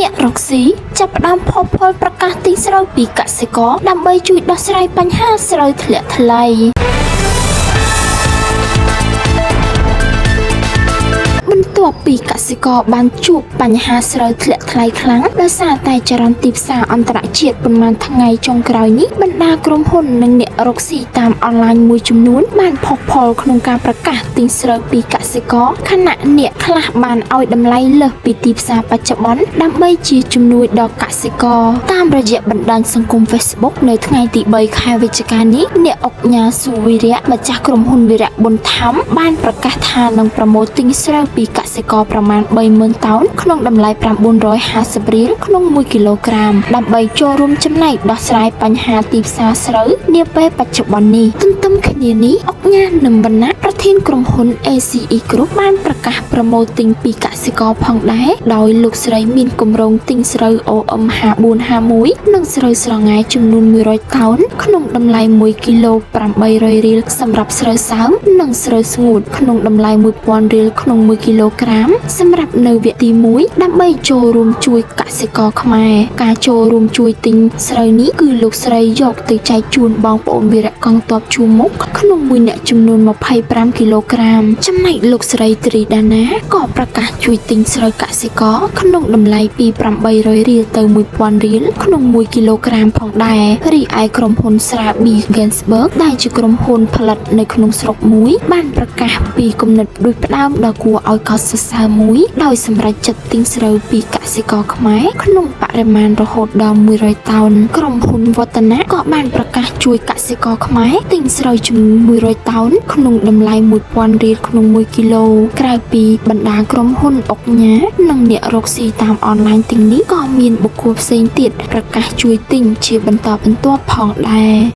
អ្នករកស៊ីចាប់ផ្ដើមផុសផុលប្រកាសទិញស្រូវពីកសិករដើម្បីជួយដោះស្រាយបញ្ហាស្រូវធ្លាក់ថ្លៃបន្ទាប់ពីកសិករបានជួបបញ្ហាស្រូវធ្លាក់ថ្លៃខ្លាំងដោយសារតែចរន្តទីផ្សារអន្តរជាតិប៉ុន្មានថ្ងៃចុងក្រោយនេះបណ្ដាក្រុមហ៊ុននិងអ្នករកស៊ីតាមអនឡាញមួយចំនួនបានផុសផុលក្នុងការប្រកាសទិញស្រូវពីកសិករខណៈអ្នកខ្លះបានឲ្យតម្លៃលើសពីទីផ្សារបច្ចុប្បន្នដើម្បីជាជំនួយដល់កសិករតាមរយៈបណ្ដាញសង្គម Facebook នៅថ្ងៃទី3ខែវិច្ឆិកានេះអ្នកអុកញ៉ាស៊ូវីរៈម្ចាស់ក្រុមហ៊ុនវីរៈប៊ុនធម្មបានប្រកាសថានឹងប្រមូលទិញស្រូវពីកសិករប្រមាណ 30,000 តោនក្នុងតម្លៃ 950 រៀលក្នុង1គីឡូក្រាមដើម្បីចូលរួមចំណែកដោះស្រាយបញ្ហាទីផ្សារស្រូវនាពេលបច្ចុប្បន្ននេះទន្ទឹមគ្នានេះអុកញ៉ានឹមវណ្ណៈប្រធានក្រុមហ៊ុន ACE Group បានប្រកាសប្រមូលទិញពីកសិករផងដែរដោយលោកស្រីមានគម្រោងទិញស្រូវ OM5451 និងស្រូវស្រងាយចំនួន100 តោនក្នុងតម្លៃ1គីឡូ 800 រៀលសម្រាប់ស្រូវសើមនិងស្រូវស្ងួតក្នុងតម្លៃ 1000 រៀលក្នុង1គីឡូក្រាមសម្រាប់នៅវគ្គទី1ដើម្បីចូលរួមជួយកសិករខ្មែរការចូលរួមជួយទិញស្រូវនេះគឺលោកស្រីយកទៅចែកជូនបងប្អូនវីរៈកងទ័ពជួរមុខក្នុងមួយអ្នកចំនួន25គីឡូក្រាមចំណែកលោកស្រីត្រីដាណាក៏ប្រកាសជួយទិញស្រូវកសិករក្នុងតម្លៃពី800រៀលទៅ1000រៀលក្នុង1គីឡូក្រាមផងដែររីឯក្រុមហ៊ុនស្រាប៊ី Gensberg ដែលជាក្រុមហ៊ុនផលិតនៅក្នុងស្រុកមួយបានប្រកាសពីគំនិតដូចផ្ដើមដ៏គួរឲ្យកោតសរសើរមួយដោយសម្រេចចិត្តទិញស្រូវពីកសិករខ្មែរក្នុងបរិមាណរហូតដល់100 តោនក្រុមហ៊ុនវឌ្ឍនៈក៏បានប្រកាសជួយកសិករខ្មែរទិញស្រូវចំនួន100 តោនក្នុងតម្លៃ 1000 រៀលក្នុង1គីឡូក្រៅពីបណ្ដាក្រុមហ៊ុនអុកញ៉ានិងអ្នករកស៊ីតាមអនឡាញទាំងនេះក៏មានបុគ្គលផ្សេងទៀតប្រកាសជួយទិញជាបន្តបន្ទាប់ផងដែរ